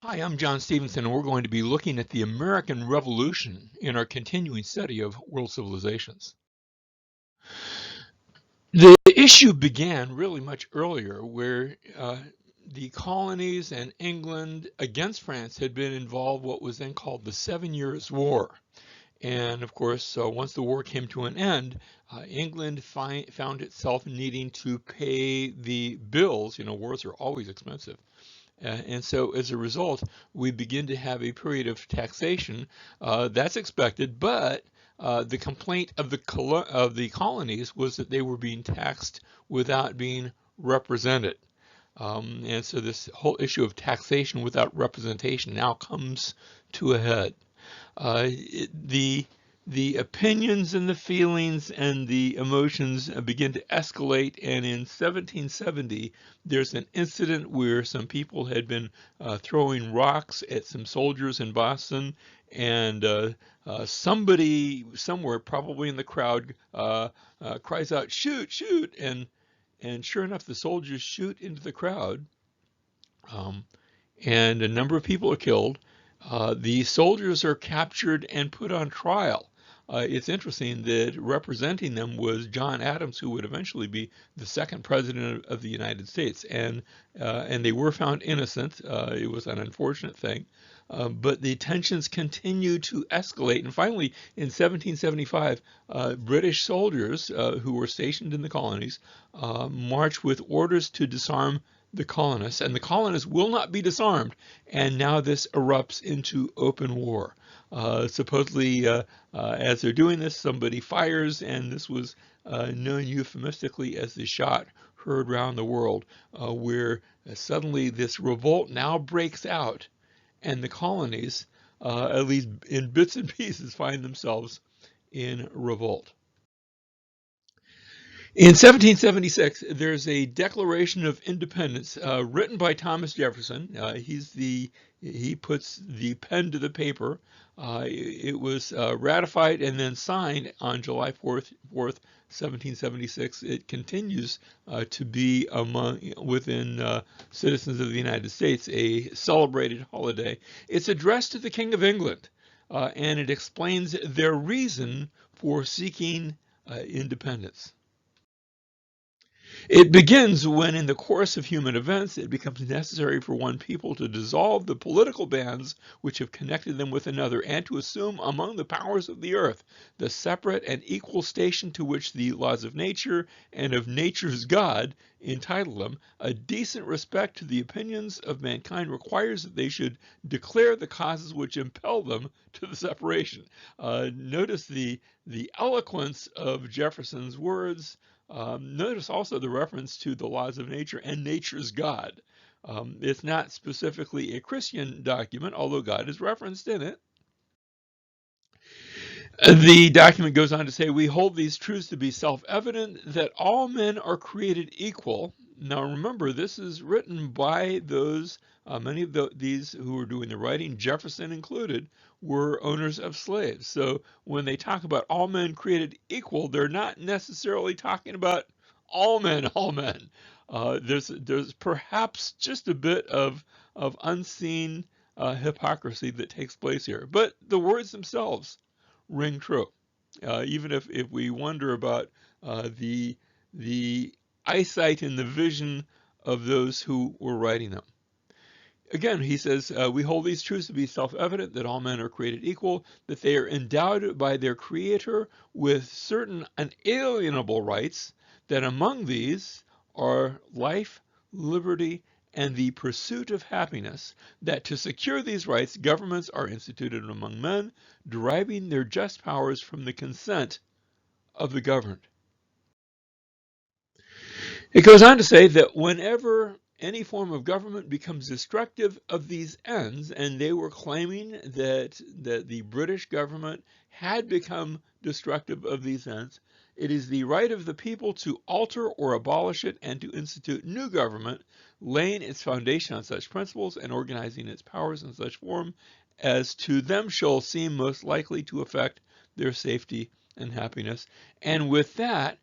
Hi, I'm John Stevenson, and we're going to be looking at the American Revolution in our continuing study of world civilizations. The issue began really much earlier, where the colonies and England against France had been involved in what was then called the 7 Years' War. And of course, once the war came to an end, England found itself needing to pay the bills. You know, wars are always expensive. And so as a result, we begin to have a period of taxation that's expected, but the complaint of the colonies was that they were being taxed without being represented. And so this whole issue of taxation without representation now comes to a head. The opinions and the feelings and the emotions begin to escalate, and in 1770 there's an incident where some people had been throwing rocks at some soldiers in Boston, and somebody somewhere, probably in the crowd, cries out, "Shoot, shoot!" And sure enough, the soldiers shoot into the crowd, um, and a number of people are killed. The soldiers are captured and put on trial. It's interesting that representing them was John Adams, who would eventually be the second president of the United States, and they were found innocent. It was an unfortunate thing, but the tensions continued to escalate, and finally, in 1775, British soldiers who were stationed in the colonies marched with orders to disarm the colonists, and the colonists will not be disarmed, and now this erupts into open war. Supposedly, as they're doing this, somebody fires, and this was known euphemistically as the shot heard round the world, where suddenly this revolt now breaks out, and the colonies, at least in bits and pieces, find themselves in revolt. In 1776, there's a Declaration of Independence written by Thomas Jefferson. He puts the pen to the paper. It was ratified and then signed on July 4th, 1776. It continues to be within citizens of the United States a celebrated holiday. It's addressed to the King of England, and it explains their reason for seeking independence. It begins when, in the course of human events, it becomes necessary for one people to dissolve the political bands which have connected them with another, and to assume among the powers of the earth the separate and equal station to which the laws of nature and of nature's God entitle them. A decent respect to the opinions of mankind requires that they should declare the causes which impel them to the separation. Notice the eloquence of Jefferson's words. Notice also the reference to the laws of nature and nature's God. It's not specifically a Christian document, although God is referenced in it. The document goes on to say, we hold these truths to be self-evident, that all men are created equal. Now remember, this is written by those, many of these who were doing the writing, Jefferson included, were owners of slaves. So when they talk about all men created equal, they're not necessarily talking about all men, all men. There's perhaps just a bit of unseen hypocrisy that takes place here. But the words themselves ring true. Even if we wonder about the eyesight and the vision of those who were writing them. Again, he says, we hold these truths to be self-evident, that all men are created equal, that they are endowed by their Creator with certain unalienable rights, that among these are life, liberty, and the pursuit of happiness, that to secure these rights, governments are instituted among men, deriving their just powers from the consent of the governed. It goes on to say that whenever any form of government becomes destructive of these ends, and they were claiming that the British government had become destructive of these ends, it is the right of the people to alter or abolish it and to institute new government, laying its foundation on such principles and organizing its powers in such form as to them shall seem most likely to affect their safety and happiness. And with that,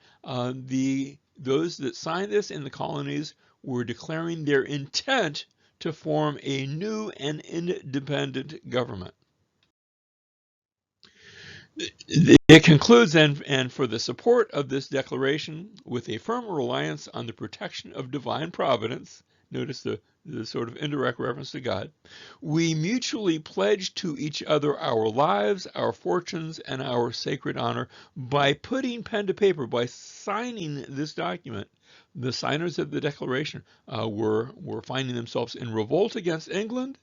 those that signed this in the colonies were declaring their intent to form a new and independent government. It concludes, and for the support of this declaration, with a firm reliance on the protection of divine providence, notice the sort of indirect reference to God, we mutually pledge to each other our lives, our fortunes, and our sacred honor by putting pen to paper, by signing this document. The signers of the declaration were finding themselves in revolt against England,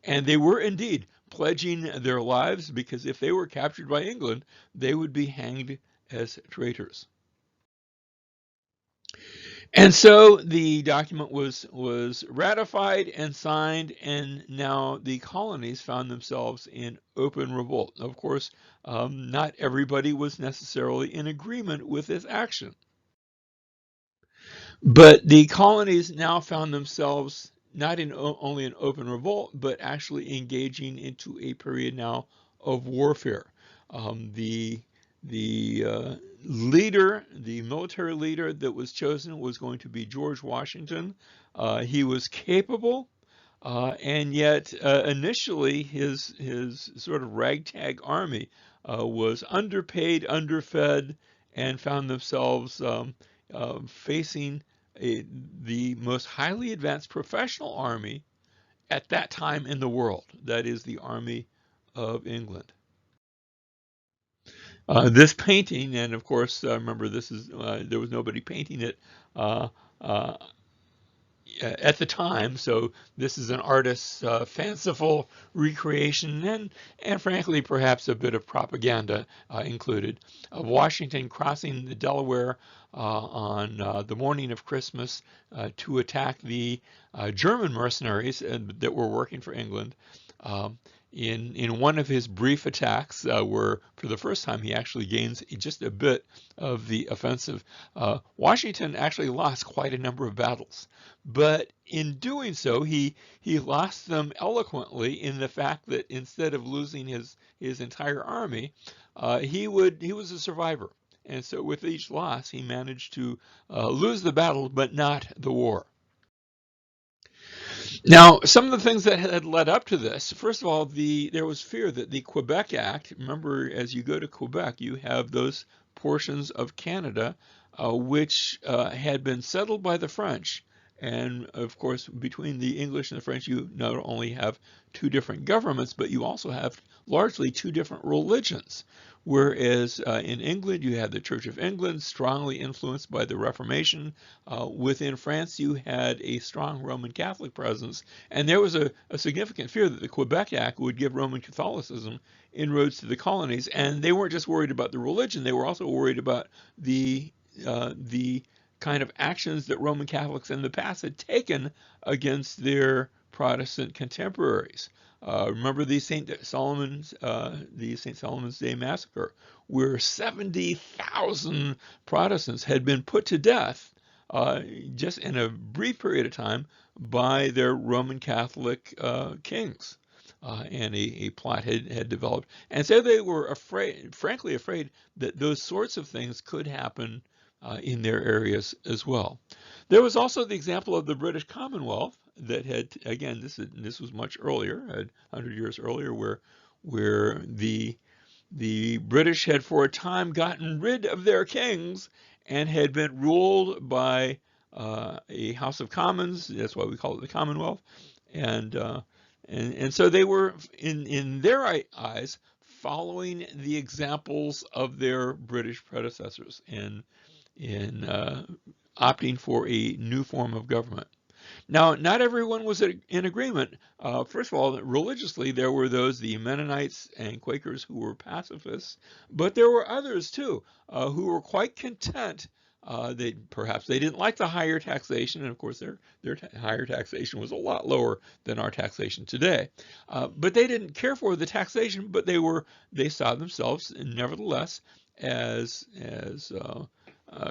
and they were indeed pledging their lives, because if they were captured by England, they would be hanged as traitors. And so the document was ratified and signed, and now the colonies found themselves in open revolt. Of course, not everybody was necessarily in agreement with this action. But the colonies now found themselves not in only in open revolt, but actually engaging into a period now of warfare. The leader, the military leader that was chosen, was going to be George Washington. He was capable, and yet initially his sort of ragtag army was underpaid, underfed, and found themselves facing the most highly advanced professional army at that time in the world. That is the Army of England. This painting, and of course, remember this is there was nobody painting it uh, uh, at the time, so this is an artist's fanciful recreation, and frankly, perhaps a bit of propaganda included, of Washington crossing the Delaware on the morning of Christmas to attack the German mercenaries that were working for England. In one of his brief attacks, where for the first time he actually gains just a bit of the offensive, Washington actually lost quite a number of battles. But in doing so, he lost them eloquently, in the fact that instead of losing his entire army, he was a survivor. And so with each loss, he managed to lose the battle, but not the war. Now, some of the things that had led up to this, first of all, there was fear that the Quebec Act, remember, as you go to Quebec, you have those portions of Canada which had been settled by the French. And of course, between the English and the French, you not only have two different governments, but you also have largely two different religions. Whereas in England, you had the Church of England, strongly influenced by the Reformation. Within France, you had a strong Roman Catholic presence, and there was a significant fear that the Quebec Act would give Roman Catholicism inroads to the colonies. And they weren't just worried about the religion; they were also worried about the kind of actions that Roman Catholics in the past had taken against their Protestant contemporaries. Remember the St. Solomon's Day massacre, where 70,000 Protestants had been put to death just in a brief period of time by their Roman Catholic kings. And a plot had developed. And so they were frankly afraid that those sorts of things could happen in their areas as well. There was also the example of the British Commonwealth that had, again, this was much earlier, 100 years earlier, where the British had for a time gotten rid of their kings and had been ruled by a House of Commons. That's why we call it the Commonwealth. And so they were, in their eyes, following the examples of their British predecessors in opting for a new form of government. Now, not everyone was in agreement. First of all, religiously, there were those, the Mennonites and Quakers, who were pacifists, but there were others too, who were quite content. Perhaps they didn't like the higher taxation, and of course their higher taxation was a lot lower than our taxation today. But they didn't care for the taxation, but they saw themselves, nevertheless, as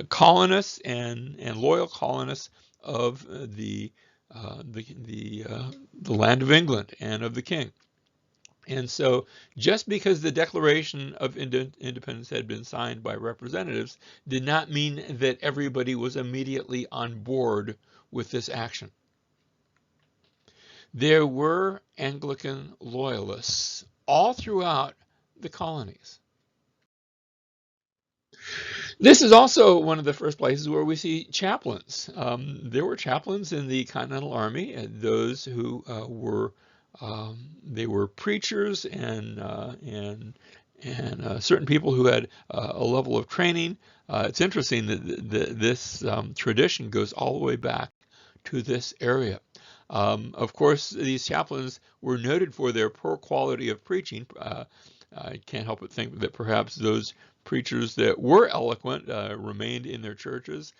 colonists and loyal colonists of the land of England and of the king. And so just because the Declaration of Independence had been signed by representatives did not mean that everybody was immediately on board with this action. There were Anglican loyalists all throughout the colonies. This is also one of the first places where we see chaplains. There were chaplains in the Continental Army, and those who they were preachers and certain people who had a level of training. It's interesting that this tradition goes all the way back to this area. Of course, these chaplains were noted for their poor quality of preaching. I can't help but think that perhaps those preachers that were eloquent remained in their churches.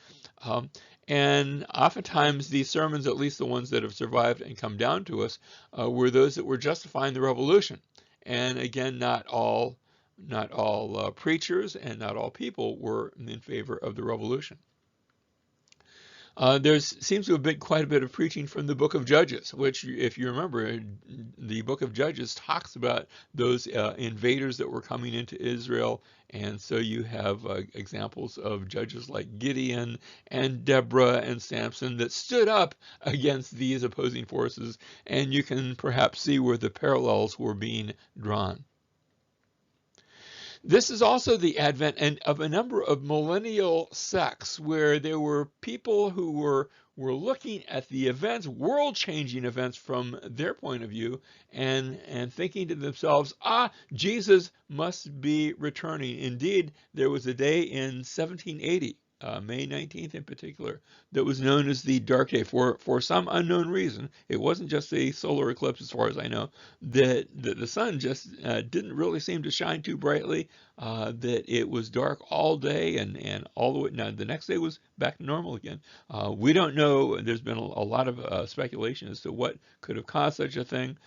Um, and oftentimes these sermons, at least the ones that have survived and come down to us, were those that were justifying the revolution. And again, not all preachers and not all people were in favor of the revolution. There seems to have been quite a bit of preaching from the book of Judges, which, if you remember, the book of Judges talks about those invaders that were coming into Israel. And so you have examples of judges like Gideon and Deborah and Samson that stood up against these opposing forces. And you can perhaps see where the parallels were being drawn. This is also the advent of a number of millennial sects where there were people who were looking at the events, world-changing events from their point of view, and thinking to themselves, Jesus must be returning. Indeed, there was a day in 1780, May 19th in particular, that was known as the Dark Day for some unknown reason. It wasn't just a solar eclipse, as far as I know, that the sun just didn't really seem to shine too brightly, that it was dark all day and all the way. Now, the next day was back to normal again. We don't know. There's been a lot of speculation as to what could have caused such a thing.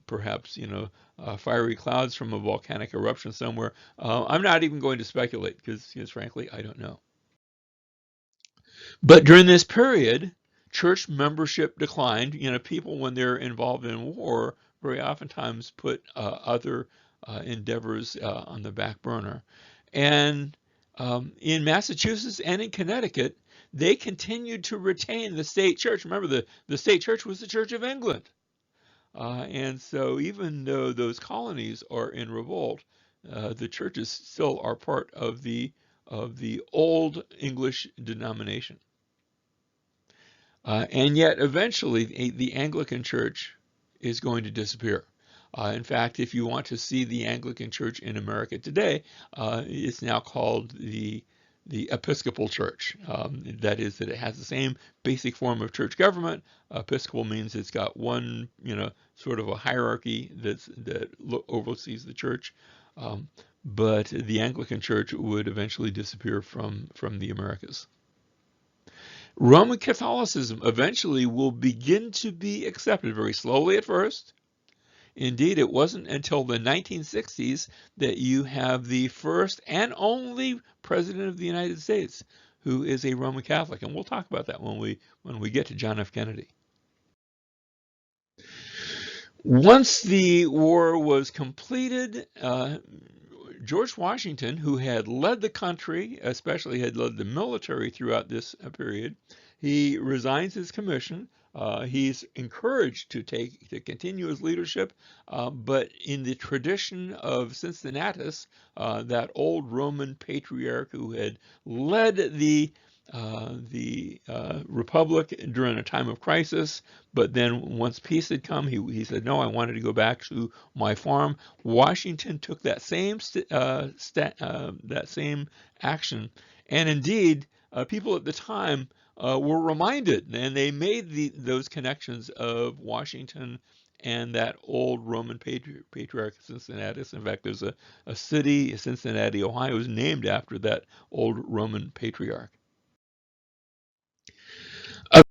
Perhaps, fiery clouds from a volcanic eruption somewhere. I'm not even going to speculate because frankly, I don't know. But during this period, church membership declined. People, when they're involved in war, very oftentimes put other endeavors on the back burner. And in Massachusetts and in Connecticut, they continued to retain the state church. Remember, the state church was the Church of England. And so even though those colonies are in revolt, the churches still are part of the old English denomination. And yet, eventually, the Anglican Church is going to disappear. In fact, if you want to see the Anglican Church in America today, it's now called the Episcopal Church. That is, that it has the same basic form of church government. Episcopal means it's got one, sort of a hierarchy that oversees the church. But the Anglican Church would eventually disappear from the Americas. Roman Catholicism eventually will begin to be accepted, very slowly at first. Indeed, it wasn't until the 1960s that you have the first and only president of the United States who is a Roman Catholic, and we'll talk about that when we get to John F. Kennedy. Once the war was completed, George Washington, who had led the country, especially had led the military throughout this period, he resigns his commission. He's encouraged to continue his leadership, but in the tradition of Cincinnatus, that old Roman patriarch who had led the republic during a time of crisis, but then once peace had come, he said, no, I wanted to go back to my farm. Washington took that same action, and indeed, people at the time were reminded, and they made those connections of Washington and that old Roman patriarch Cincinnatus. In fact, there's a city, Cincinnati, Ohio, is named after that old Roman patriarch.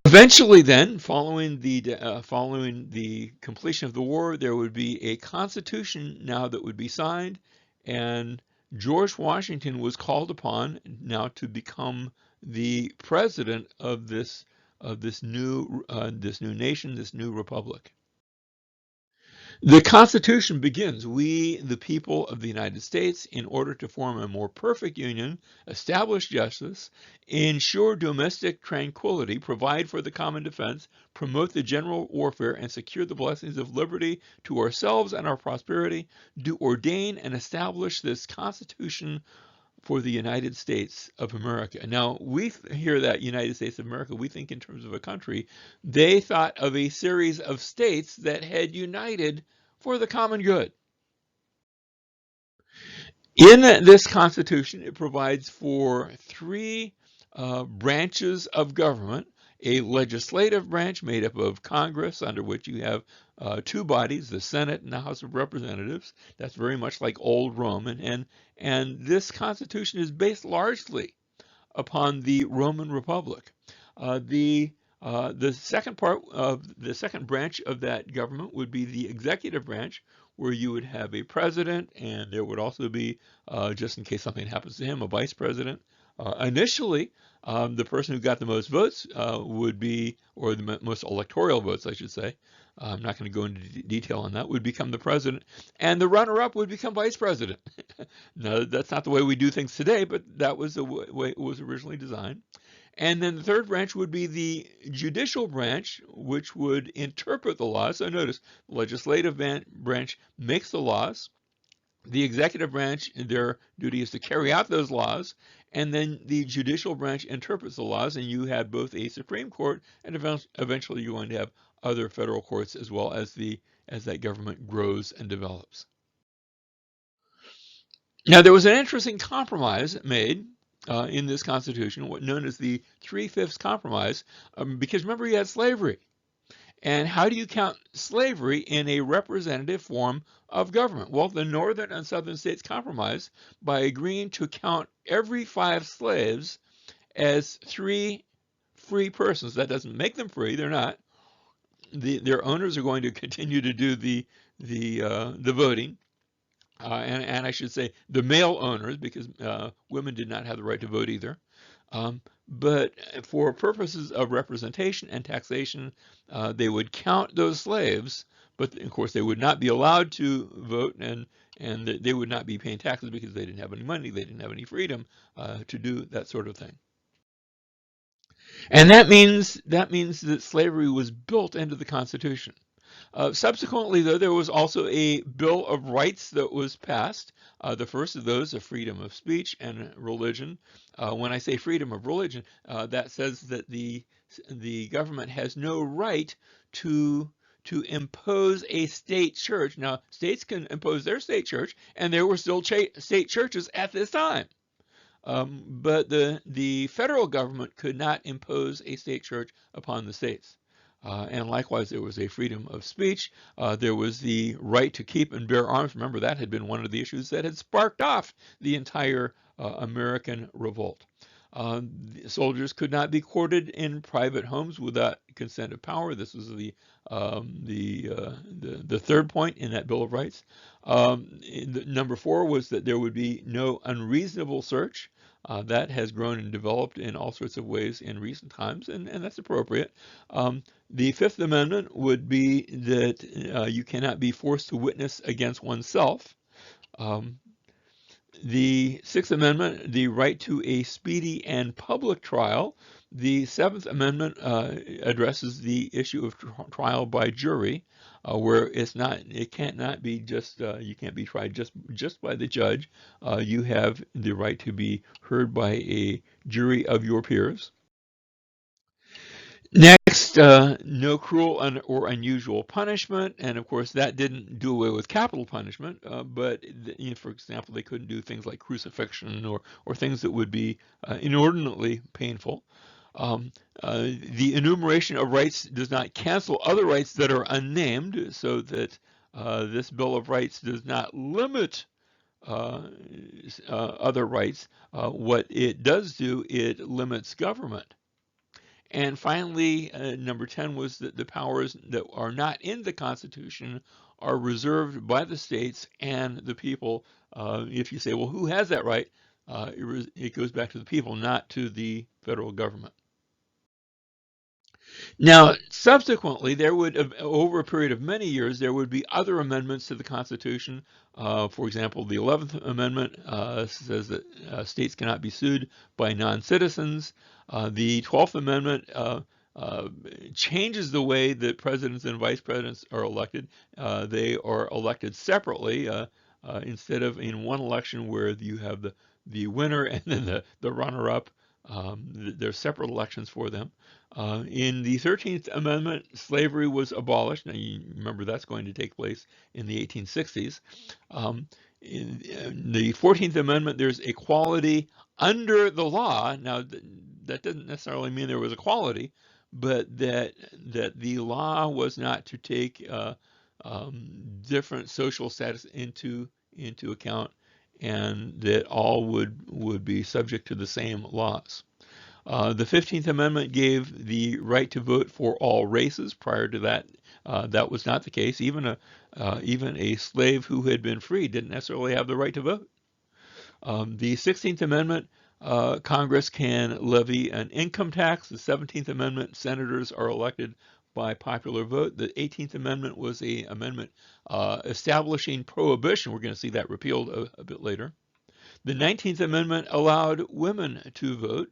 Eventually, then, following the completion of the war, there would be a constitution now that would be signed, and George Washington was called upon now to become the president of this new nation, this new republic. The Constitution begins, "We, the people of the United States, in order to form a more perfect union, establish justice, ensure domestic tranquility, provide for the common defense, promote the general warfare, and secure the blessings of liberty to ourselves and our prosperity, do ordain and establish this Constitution for the United States of America." Now, we hear that United States of America, we think in terms of a country. They thought of a series of states that had united for the common good. In this Constitution, it provides for three branches of government: a legislative branch made up of Congress, under which you have two bodies, the Senate and the House of Representatives. That's very much like old Rome, and this Constitution is based largely upon the Roman Republic. The second part of the second branch of that government would be the executive branch, where you would have a president, and there would also be, just in case something happens to him, a vice president. Initially, the person who got the most votes would be, or the most electoral votes, I should say. I'm not going to go into detail on that, would become the president, and the runner-up would become vice president. No, that's not the way we do things today, but that was the way it was originally designed. And then the third branch would be the judicial branch, which would interpret the laws. So notice, the legislative branch makes the laws. The executive branch, their duty is to carry out those laws. And then the judicial branch interprets the laws, and you have both a Supreme Court, and eventually you're going to have other federal courts as well, as that government grows and develops. Now, there was an interesting compromise made in this Constitution, what known as the Three-Fifths Compromise, because remember, you had slavery. And how do you count slavery in a representative form of government? Well, the northern and southern states compromised by agreeing to count every 5 slaves as 3 free persons. That doesn't make them free; they're not. Their owners are going to continue to do the voting. And I should say the male owners, because women did not have the right to vote either. But for purposes of representation and taxation, they would count those slaves, but of course they would not be allowed to vote, and they would not be paying taxes because they didn't have any money, they didn't have any freedom to do that sort of thing. And that means that slavery was built into the Constitution. Subsequently, though, there was also a Bill of Rights that was passed. The first of those, the freedom of speech and religion. When I say freedom of religion, that says that the government has no right to impose a state church. Now, states can impose their state church, and there were still state churches at this time. But the federal government could not impose a state church upon the states. And likewise, there was a freedom of speech. There was the right to keep and bear arms. Remember, that had been one of the issues that had sparked off the entire American revolt. Soldiers could not be quartered in private homes without consent of power. This was the third point in that Bill of Rights. Number 4 was that there would be no unreasonable search. That has grown and developed in all sorts of ways in recent times, and that's appropriate. The Fifth Amendment would be that you cannot be forced to witness against oneself. The Sixth Amendment, the right to a speedy and public trial. The Seventh Amendment addresses the issue of trial by jury, where it can't not be just you can't be tried just by the judge. You have the right to be heard by a jury of your peers. Next, no cruel or unusual punishment, and of course that didn't do away with capital punishment, but for example, they couldn't do things like crucifixion or things that would be inordinately painful. The enumeration of rights does not cancel other rights that are unnamed, so that this Bill of Rights does not limit other rights. What it does do, it limits government. And finally, number 10 was that the powers that are not in the Constitution are reserved by the states and the people. If you say, well, who has that right? It goes back to the people, not to the federal government. Now, subsequently, there would, over a period of many years, there would be other amendments to the Constitution. For example, the 11th Amendment says that states cannot be sued by non-citizens. The 12th Amendment uh, changes the way that presidents and vice presidents are elected. They are elected separately instead of in one election where you have the winner and then the runner-up. There's separate elections for them. In the 13th Amendment, slavery was abolished. Now, you remember that's going to take place in the 1860s. In the 14th Amendment, there's equality under the law. Now, that doesn't necessarily mean there was equality, but that the law was not to take different social status into account, and that all would be subject to the same laws. The 15th Amendment gave the right to vote for all races. Prior to that, that was not the case. Even a slave who had been free didn't necessarily have the right to vote. The 16th Amendment, Congress can levy an income tax. The 17th Amendment, senators are elected by popular vote. The 18th Amendment was an amendment establishing prohibition. We're going to see that repealed a bit later. The 19th Amendment allowed women to vote.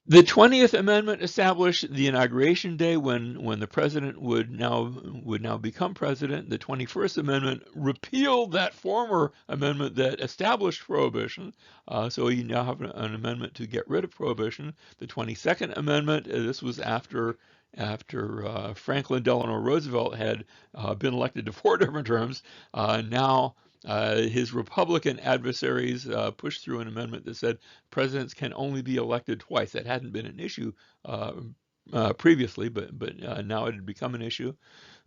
The 20th Amendment established the inauguration day when the president would now become president. The 21st Amendment repealed that former amendment that established prohibition. So you now have an amendment to get rid of prohibition. The 22nd Amendment, this was after Franklin Delano Roosevelt had been elected to 4 different terms. Now his Republican adversaries pushed through an amendment that said presidents can only be elected twice. That hadn't been an issue previously, but now it had become an issue.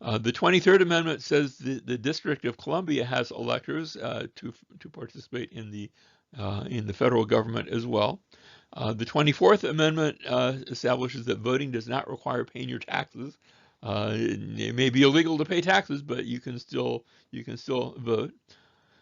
The 23rd Amendment says the District of Columbia has electors to participate in the federal government as well. The 24th Amendment establishes that voting does not require paying your taxes. It may be illegal to pay taxes, but you can still vote.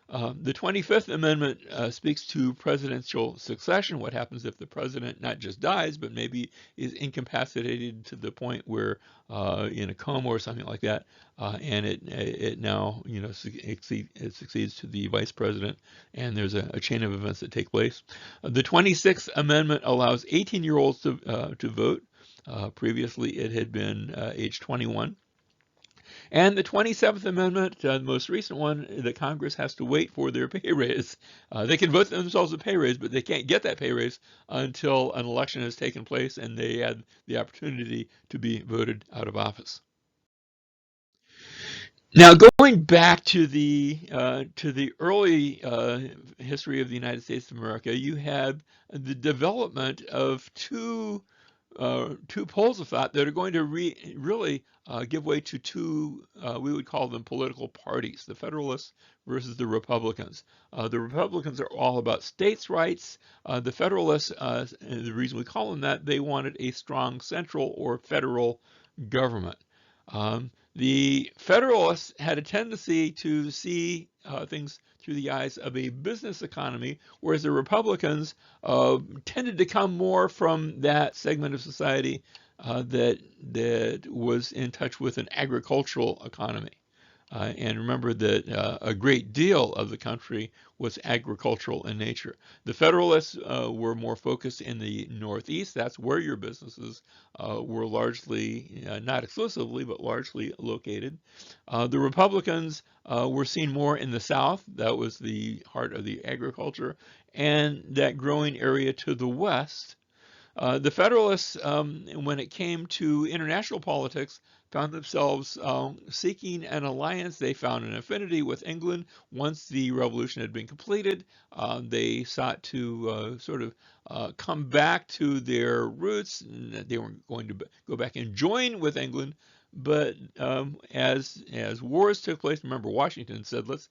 The 25th Amendment speaks to presidential succession. What happens if the president not just dies, but maybe is incapacitated to the point where in a coma or something like that, and it now it succeeds to the vice president, and there's a chain of events that take place. The 26th Amendment allows 18-year-olds to vote. Previously, it had been age 21. And the 27th Amendment, the most recent one, the Congress has to wait for their pay raise. They can vote themselves a pay raise, but they can't get that pay raise until an election has taken place and they had the opportunity to be voted out of office. Now, going back to the early history of the United States of America, you had the development of two poles of thought that are going to really give way to two, we would call them political parties, the Federalists versus the Republicans. The Republicans are all about states' rights. The Federalists, the reason we call them that, they wanted a strong central or federal government. The Federalists had a tendency to see things through the eyes of a business economy, whereas the Republicans tended to come more from that segment of society that was in touch with an agricultural economy. And remember that a great deal of the country was agricultural in nature. The Federalists were more focused in the Northeast. That's where your businesses were largely, not exclusively, but largely located. The Republicans were seen more in the South. That was the heart of the agriculture, and that growing area to the west. The Federalists, when it came to international politics, found themselves seeking an alliance. They found an affinity with England. Once the revolution had been completed, they sought to sort of come back to their roots. They weren't going to go back and join with England, but as wars took place, remember Washington said, let's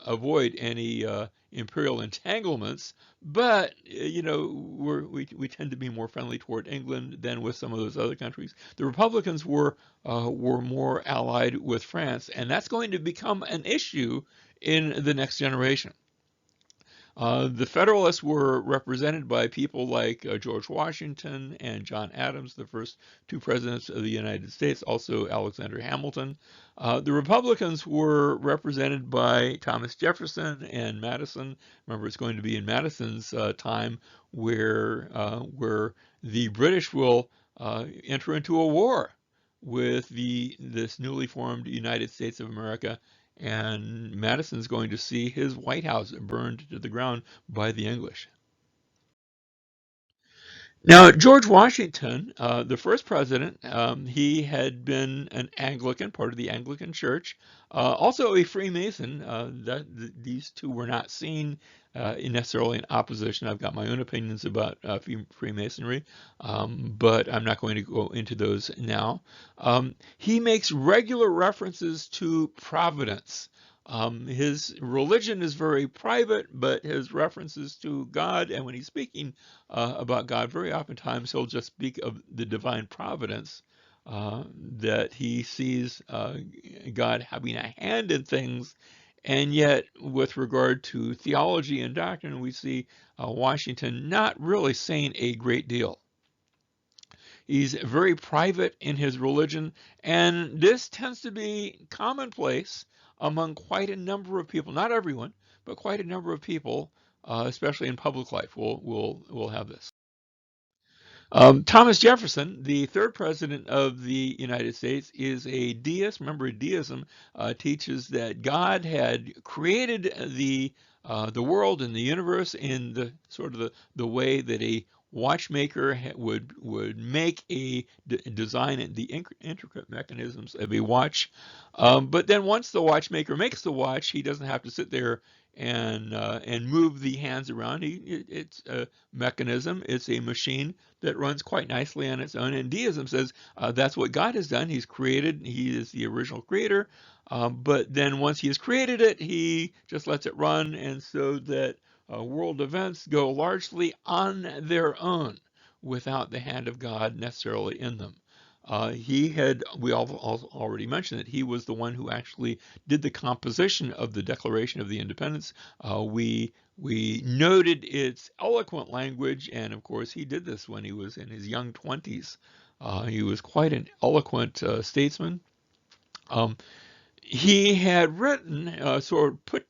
avoid any imperial entanglements. But we tend to be more friendly toward England than with some of those other countries. The Republicans were more allied with France, and that's going to become an issue in the next generation. The Federalists were represented by people like George Washington and John Adams, the first two presidents of the United States, also Alexander Hamilton. The Republicans were represented by Thomas Jefferson and Madison. Remember, it's going to be in Madison's time where the British will enter into a war with this newly formed United States of America, and Madison's going to see his White House burned to the ground by the English. Now, George Washington, the first president, he had been an Anglican, part of the Anglican Church, also a Freemason. These two were not seen necessarily in opposition. I've got my own opinions about Freemasonry, but I'm not going to go into those now. He makes regular references to providence. His religion is very private, but his references to God, and when he's speaking about God, very oftentimes he'll just speak of the divine providence, that he sees God having a hand in things. And yet, with regard to theology and doctrine, we see Washington not really saying a great deal. He's very private in his religion, and this tends to be commonplace among quite a number of people. Not everyone, but quite a number of people, especially in public life, will have this. Thomas Jefferson, the third president of the United States, is a deist. Remember, deism teaches that God had created the world and the universe in the sort of the way that a watchmaker would make design the intricate mechanisms of a watch. But then once the watchmaker makes the watch, he doesn't have to sit there and move the hands around. It's a mechanism. It's a machine that runs quite nicely on its own. And deism says that's what God has done. He's created. He is the original creator. But then once he has created it, he just lets it run, and so that world events go largely on their own without the hand of God necessarily in them. We all already mentioned that he was the one who actually did the composition of the Declaration of the Independence. We noted its eloquent language, and of course he did this when he was in his young 20s. He was quite an eloquent statesman. Um, he had written, put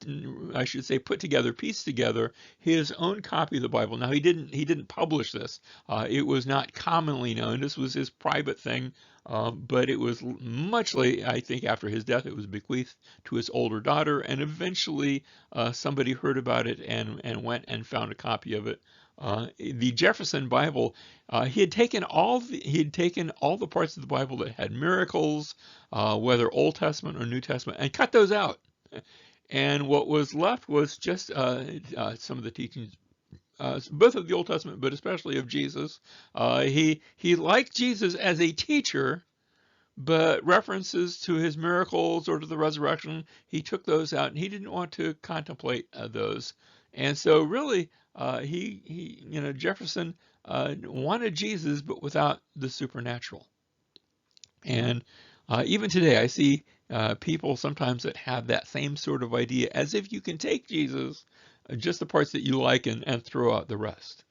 together, pieced together his own copy of the Bible. Now he didn't publish this. It was not commonly known. This was his private thing, but it was much late. I think after his death, it was bequeathed to his older daughter, and eventually somebody heard about it and went and found a copy of it. The Jefferson Bible, he had taken all the parts of the Bible that had miracles, whether Old Testament or New Testament, and cut those out. And what was left was just some of the teachings, both of the Old Testament, but especially of Jesus. He liked Jesus as a teacher, but references to his miracles or to the resurrection, he took those out, and he didn't want to contemplate those. And so, really, Jefferson wanted Jesus, but without the supernatural. And even today, I see people sometimes that have that same sort of idea, as if you can take Jesus, just the parts that you like, and throw out the rest.